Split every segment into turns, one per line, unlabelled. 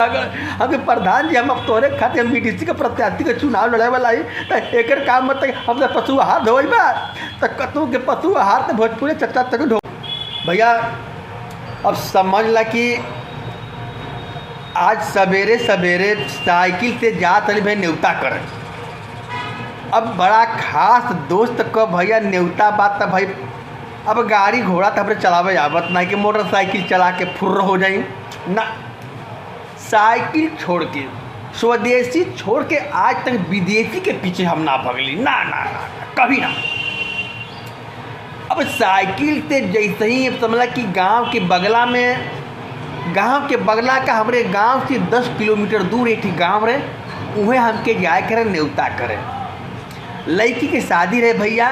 अगर हमें प्रधान जी हम अब तोरे खाते हम बीडीसी के प्रत्याशी के चुनाव लड़े वाला है तो एक काम मतलब हम पशु आहार धोई बा तो कतू के पशु आहार तो भोजपुरी चच्चा तक ढो भैया। अब समझ ला कि आज सवेरे सवेरे साइकिल से जात रही भाई न्योता कर। अब बड़ा खास दोस्त को भैया न्योता बात तो भाई अब गाड़ी घोड़ा तो हमारे चलावे आवत ना कि मोटरसाइकिल चला के फुर्र हो जाए ना। साइकिल छोड़ के स्वदेशी छोड़ के आज तक विदेशी के पीछे हम ना भगली ना ना ना, ना कभी ना। अब साइकिल से जैसे ही समझला कि गांव के बगला का हमारे गांव से 10 किलोमीटर दूर एक गांव रहे उहे हमके जाए करे न्योता करे लड़की के शादी रहे भैया।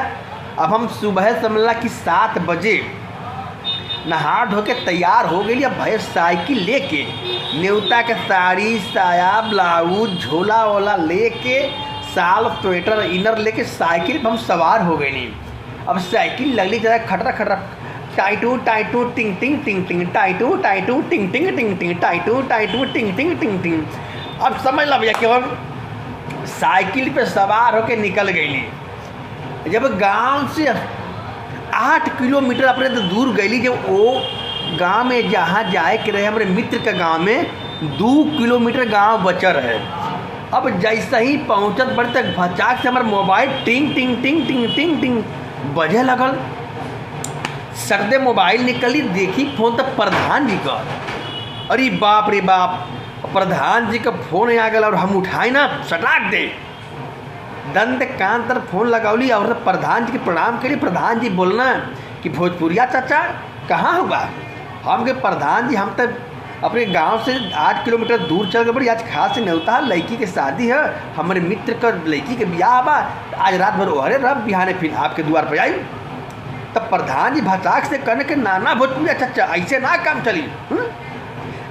अब हम सुबह समझला कि 7 बजे नहा धो के तैयार हो गई। अब भैया साइकिल लेके न्योता के साड़ी साया ब्लाउज झोला वोला लेके साल स्वेटर इनर लेके साइकिल पर हम सवार हो गई। अब साइकिल लगली जरा खटरा खटरा टाइटू टाइटू टिंग टिंग टिंग टिंग टाइटू टाइटू टिंग टिंग टिंग टिंग टाइटू टाइटू टिंग टिंग टिंग टिंग। अब समझ ला भैया कि हम साइकिल पे सवार होके निकल गई। जब गांव से 8 किलोमीटर अपने तो दूर गई जब वो गांव में जहाँ जाए के रहे हमारे मित्र के गांव में 2 किलोमीटर गांव बचा रहे। अब जैसे ही पहुँचत बड़े तक भचाक से हमारा मोबाइल टिंग टिंग टिंग टिंग टिंग टिंग बजे लगल। सरदे मोबाइल निकली देखी फोन तो प्रधान जी का। अरे बाप रे बाप प्रधान जी का फोन आ गया और हम उठाए ना सटाक दे दंत कान तर फोन लगौली और प्रधान जी के प्रणाम करी। प्रधान जी बोलना कि भोजपुरिया चाचा कहाँ होगा। हम के प्रधान जी हम तब अपने गांव से 8 किलोमीटर दूर चल गए बड़ी आज खास न्योता है लड़की के शादी है हमारे मित्र का लड़की के ब्याह बा आज रात भर ओहरे रब बिहाने फिर आपके द्वार पर आई। तब प्रधान जी भचाक से कहने के नाना भोजपुरिया चाचा ऐसे ना काम चली।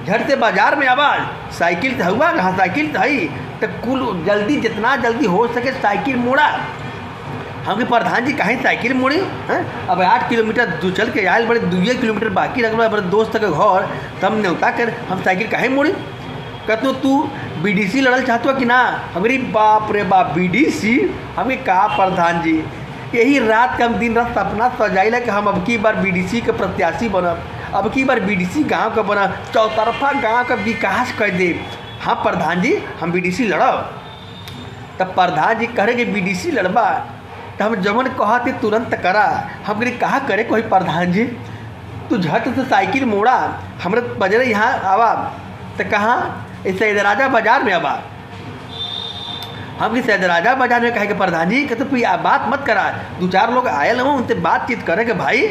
झट से बाजार में आवाज साइकिल तो हुआ कहाँ साइकिल तो है तो कुल जल्दी जितना जल्दी हो सके साइकिल मोड़ा। हम प्रधान जी कहीं साइकिल मोड़ी हैं। अब 8 किलोमीटर दू चल के आयल बड़े 2 किलोमीटर बाकी रख बड़े दोस्त के घर तब न्योता कर हम साइकिल कहीं मोड़ी। कहते तू बीडीसी लड़ल चाहत कि ना। हमारी बाप रे बाप बीडीसी हमें कहा प्रधान जी यही रात के हम दिन रात सपना सजाइला कि हम अब की बार बीडीसी के प्रत्याशी बनब अब की बार बीडीसी गांव का बना चौतरफा गांव का विकास कर दे। हाँ प्रधान जी हम बीडीसी लड़ब। तब प्रधान जी कहे कि बीडीसी लड़बा तो हम जमन कहा थे तुरंत करा। हम कहा करे कोई प्रधान जी तू झट से साइकिल मोड़ा हमारे बजरे यहाँ आवा तो कहाँ सैद राजा बाजार में आवा। हम सैद राजा बाजार में कहे कि प्रधान जी कहते कोई बात मत करा 2-4 लोग आयल हो उनसे बातचीत करे कि भाई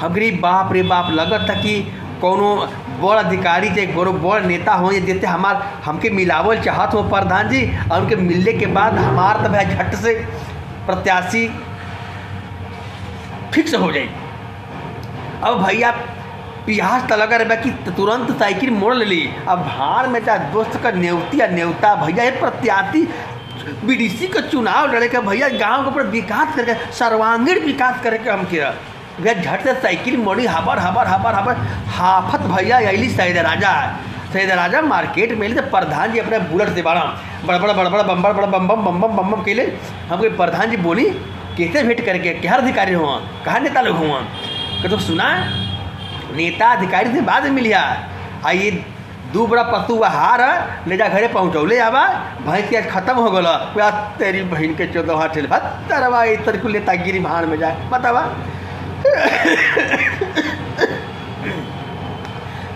हम बाप रे बाप लगत था कि कोनो बड़ अधिकारी चाहे बड़ नेता हो जैसे हमके मिलावल चाहत हो प्रधान जी और उनके मिलने के बाद हमार तो भाई झट से प्रत्याशी फिक्स हो जाए। अब भैया पियास तो लगा रहा कि तुरंत साइकिल मोड़ ली। अब भाड़ में चाहे दोस्त का न्योता भैया ये प्रत्याशी बीडीसी का चुनाव लड़े का भैया गांव के ऊपर विकास करके सर्वांगीण विकास करके हम किया भैया झट से साइकिल मोड़ी हबर हबर हबर हबर हाफत भैया अली सैद राजा मार्केट में तो प्रधान जी अपने बुलेट से बड़बड़ बम्बर बड़ बम बम बम बम बम बम के हमको प्रधान जी बोली कैसे भेंट करके क्या अधिकारी हुआ कहाँ नेता लोग हुआ तो सुना नेता अधिकारी से बाद में मिलिया आइए 2 बड़ा पशु आहार ले जा घरे पहुँचौले आवा भैंस आज खत्म हो गया तेरी बहन के 14 हाथ तरवा इतर को लेता गिरी भाड़ में जाए बतावा।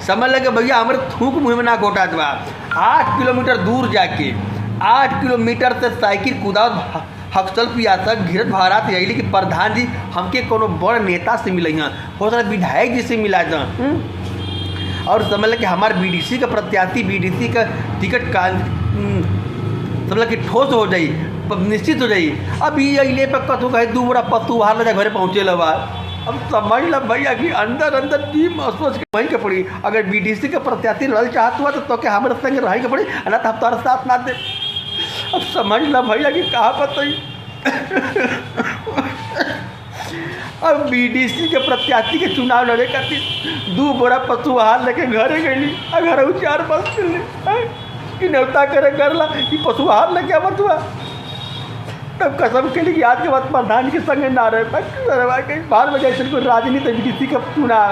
समझ लगे भैया हमारे थूक मुँह में ना गोटा दवा 8 किलोमीटर दूर जाके 8 किलोमीटर से साइकिल कूदा हक्सल पिया तक घिरत भारत यही कि प्रधान जी हमके कोनो बड़ नेता से मिले हैं हो सकता विधायक जी से मिला जा और समझ लगे हमारे बीडीसी का प्रत्याशी बीडीसी का टिकट का समझ कि ठोस हो जाई निश्चित हो जाई। अब ये अले पर कथू कहे 2 बड़ा पत्तू बाहर ले जा घरे पहुँचे लवा। अब समझ ल भैया कि अंदर दी सोच के वहीं के पड़ी अगर बीडीसी के प्रत्याशी लड़ चाहत हुआ तो के हमारे संग रही के पड़ी ना तो हम तुम्हारे साथ ना दे। अब समझ ल भैया कि कहाँ पर अब बीडीसी के प्रत्याशी के चुनाव लड़े खातिर 2 बोरा पशु आहार लेके घरे गईली आ घर 4 बस कि न्योता करे करला कि पशु आहार लेके आवत हुआ। तब कसम के लिए आज के बाद प्रधान के संग ना रहे बाद में जैसे कोई राजनीति बीडीसी का चुनाव